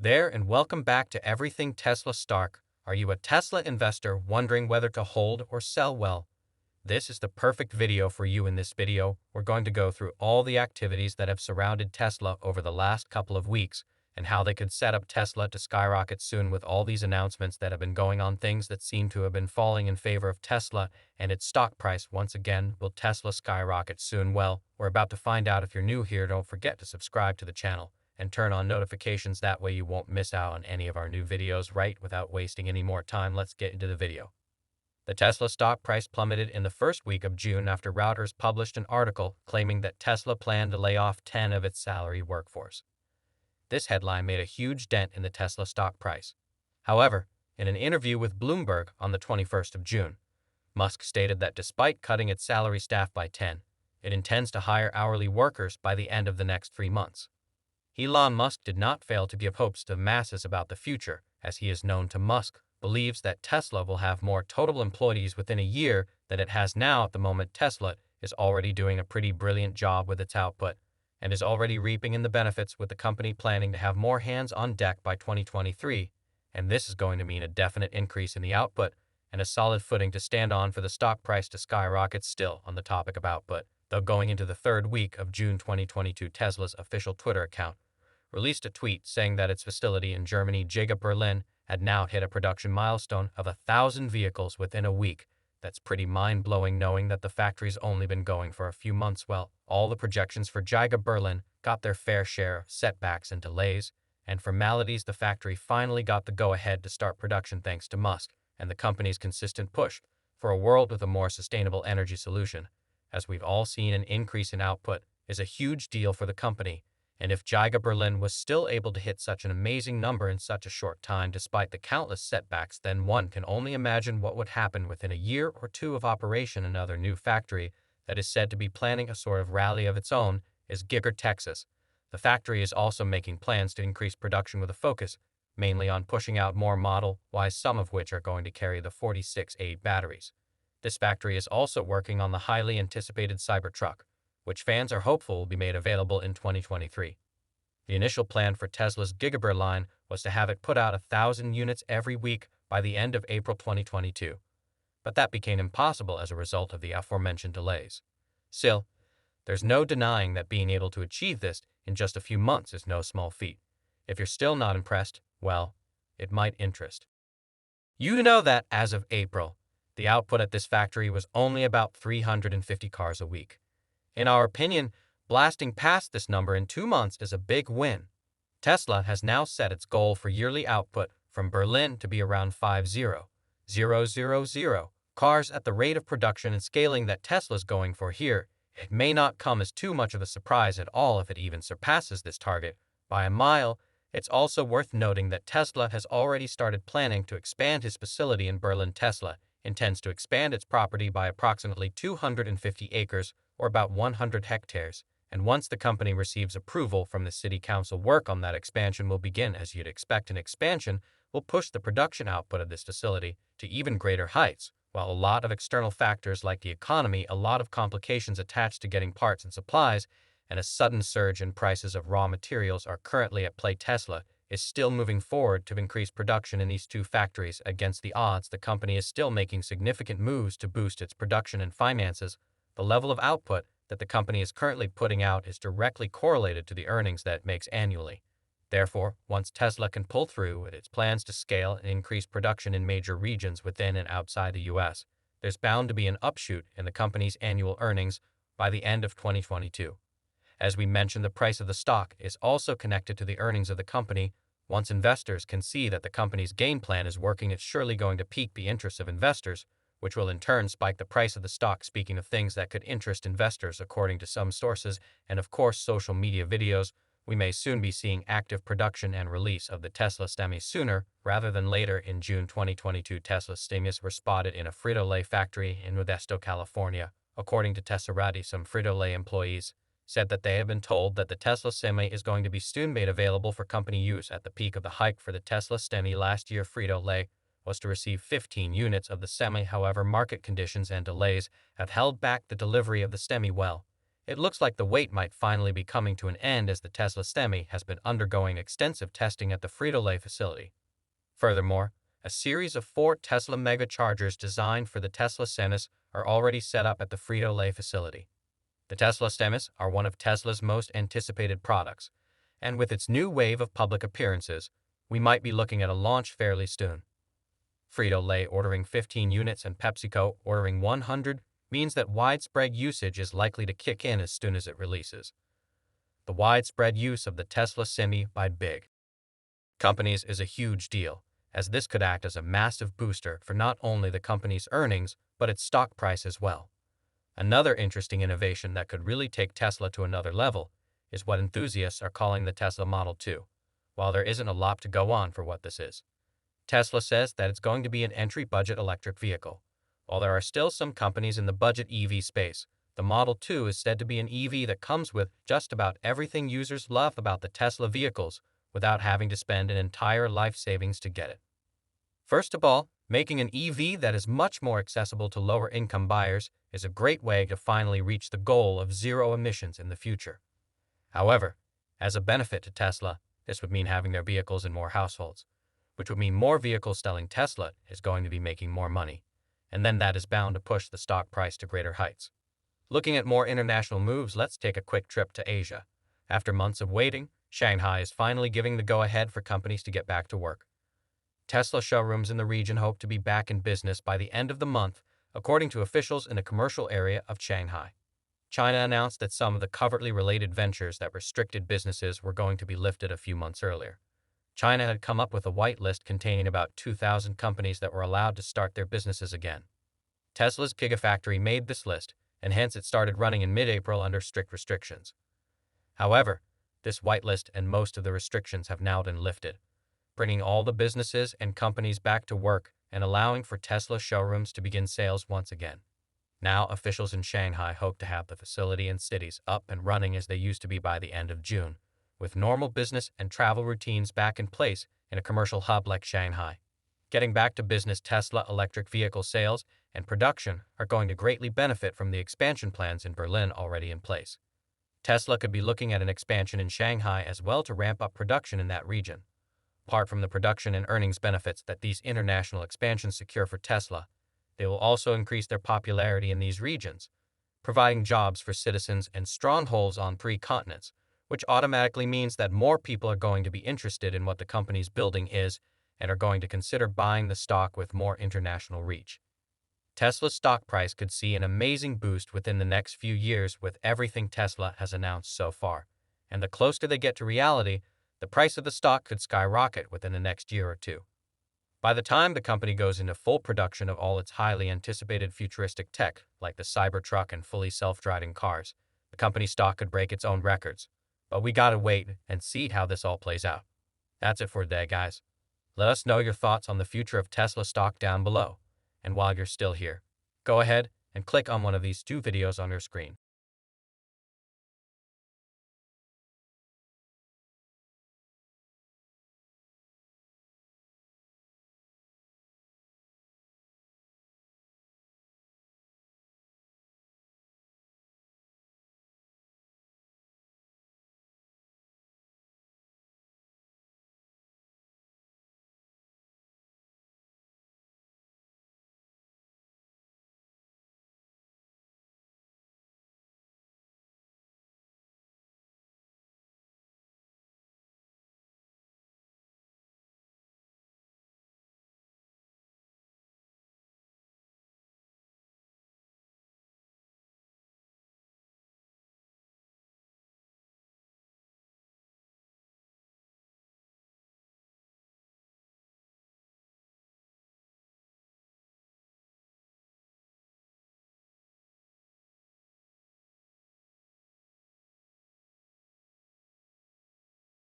There, and welcome back to Everything Tesla Stock. Are you a Tesla investor wondering whether to hold or sell? Well, this is the perfect video for you. In this video, we're going to go through all the activities that have surrounded Tesla over the last couple of weeks and how they could set up Tesla to skyrocket soon with all these announcements that have been going on, things that seem to have been falling in favor of Tesla and its stock price. Once again, will Tesla skyrocket soon? Well, we're about to find out. If you're new here, don't forget to subscribe to the channel and turn on notifications. That way you won't miss out on any of our new videos. Right, without wasting any more time, let's get into the video. The Tesla stock price plummeted in the first week of June after Reuters published an article claiming that Tesla planned to lay off 10 of its salary workforce. This headline made a huge dent in the Tesla stock price. However, in an interview with Bloomberg on the 21st of June, Musk stated that despite cutting its salary staff by 10, it intends to hire hourly workers by the end of the next 3 months. Elon Musk did not fail to give hopes to masses about the future, as he is known to. Musk believes that Tesla will have more total employees within a year than it has now. At the moment, Tesla is already doing a pretty brilliant job with its output and is already reaping in the benefits, with the company planning to have more hands on deck by 2023, and this is going to mean a definite increase in the output and a solid footing to stand on for the stock price to skyrocket. Still on the topic of output, though, going into the third week of June 2022, Tesla's official Twitter account released a tweet saying that its facility in Germany, Giga Berlin, had now hit a production milestone of 1,000 vehicles within a week. That's pretty mind-blowing, knowing that the factory's only been going for a few months. Well, all the projections for Giga Berlin got their fair share of setbacks and delays and formalities. The factory finally got the go-ahead to start production thanks to Musk and the company's consistent push for a world with a more sustainable energy solution. As we've all seen, an increase in output is a huge deal for the company, and if Giga Berlin was still able to hit such an amazing number in such a short time despite the countless setbacks, then one can only imagine what would happen within a year or two of operation. Another new factory that is said to be planning a sort of rally of its own is Giga, Texas. The factory is also making plans to increase production with a focus mainly on pushing out more Model Ys, some of which are going to carry the 46A batteries. This factory is also working on the highly anticipated Cybertruck, which fans are hopeful will be made available in 2023. The initial plan for Tesla's Giga Berlin was to have it put out 1,000 units every week by the end of April 2022, but that became impossible as a result of the aforementioned delays. Still, there's no denying that being able to achieve this in just a few months is no small feat. If you're still not impressed, well, it might interest you to know that as of April, the output at this factory was only about 350 cars a week. In our opinion, blasting past this number in 2 months is a big win. Tesla has now set its goal for yearly output from Berlin to be around 50,000 cars at the rate of production and scaling that Tesla's going for here. It may not come as too much of a surprise at all if it even surpasses this target by a mile. It's also worth noting that Tesla has already started planning to expand his facility in Berlin. Tesla intends to expand its property by approximately 250 acres, or about 100 hectares, and once the company receives approval from the city council, work on that expansion will begin. As you'd expect, an expansion will push the production output of this facility to even greater heights, while a lot of external factors like the economy, a lot of complications attached to getting parts and supplies, and a sudden surge in prices of raw materials are currently at play. Tesla is still moving forward to increase production in these two factories. Against the odds, the company is still making significant moves to boost its production and finances. The level of output that the company is currently putting out is directly correlated to the earnings that it makes annually. Therefore, once Tesla can pull through with its plans to scale and increase production in major regions within and outside the U.S., there's bound to be an upshoot in the company's annual earnings by the end of 2022. As we mentioned, the price of the stock is also connected to the earnings of the company. Once investors can see that the company's game plan is working, it's surely going to pique the interest of investors, which will in turn spike the price of the stock. Speaking of things that could interest investors, according to some sources and of course social media videos, we may soon be seeing active production and release of the Tesla Semis sooner rather than later. In June 2022, Tesla Semis were spotted in a Frito-Lay factory in Modesto, California. According to TSLA, some Frito-Lay employees said that they have been told that the Tesla Semi is going to be soon made available for company use. At the peak of the hype for the Tesla Semi last year, Frito-Lay was to receive 15 units of the Semi. However, market conditions and delays have held back the delivery of the Semi. Well, It looks like the wait might finally be coming to an end as the Tesla Semi has been undergoing extensive testing at the Frito-Lay facility. Furthermore, a series of 4 Tesla Mega Chargers designed for the Tesla Semis are already set up at the Frito-Lay facility. The Tesla Semis are one of Tesla's most anticipated products, and with its new wave of public appearances, we might be looking at a launch fairly soon. Frito-Lay ordering 15 units and PepsiCo ordering 100 means that widespread usage is likely to kick in as soon as it releases. The widespread use of the Tesla Semi by big companies is a huge deal, as this could act as a massive booster for not only the company's earnings, but its stock price as well. Another interesting innovation that could really take Tesla to another level is what enthusiasts are calling the Tesla Model 2, while there isn't a lot to go on for what this is. Tesla says that it's going to be an entry-budget electric vehicle. While there are still some companies in the budget EV space, the Model 2 is said to be an EV that comes with just about everything users love about the Tesla vehicles without having to spend an entire life savings to get it. First of all, making an EV that is much more accessible to lower-income buyers is a great way to finally reach the goal of zero emissions in the future. However, as a benefit to Tesla, this would mean having their vehicles in more households, which would mean more vehicles selling Tesla is going to be making more money, and then that is bound to push the stock price to greater heights. Looking at more international moves, let's take a quick trip to Asia. After months of waiting, Shanghai is finally giving the go-ahead for companies to get back to work. Tesla showrooms in the region hope to be back in business by the end of the month, according to officials in a commercial area of Shanghai. China announced that some of the covertly related ventures that restricted businesses were going to be lifted a few months earlier. China had come up with a white list containing about 2,000 companies that were allowed to start their businesses again. Tesla's Gigafactory made this list, and hence it started running in mid-April under strict restrictions. However, this whitelist and most of the restrictions have now been lifted, bringing all the businesses and companies back to work and allowing for Tesla showrooms to begin sales once again. Now, officials in Shanghai hope to have the facility and cities up and running as they used to be by the end of June, with normal business and travel routines back in place in a commercial hub like Shanghai. Getting back to business, Tesla electric vehicle sales and production are going to greatly benefit from the expansion plans in Berlin already in place. Tesla could be looking at an expansion in Shanghai as well to ramp up production in that region. Apart from the production and earnings benefits that these international expansions secure for Tesla, they will also increase their popularity in these regions, providing jobs for citizens and strongholds on 3 continents, which automatically means that more people are going to be interested in what the company's building is and are going to consider buying the stock with more international reach. Tesla's stock price could see an amazing boost within the next few years with everything Tesla has announced so far, and the closer they get to reality, the price of the stock could skyrocket within the next year or two. By the time the company goes into full production of all its highly anticipated futuristic tech, like the Cybertruck and fully self-driving cars, the company's stock could break its own records. But we gotta wait and see how this all plays out. That's it for today, guys. Let us know your thoughts on the future of Tesla stock down below. And while you're still here, go ahead and click on one of these 2 videos on your screen.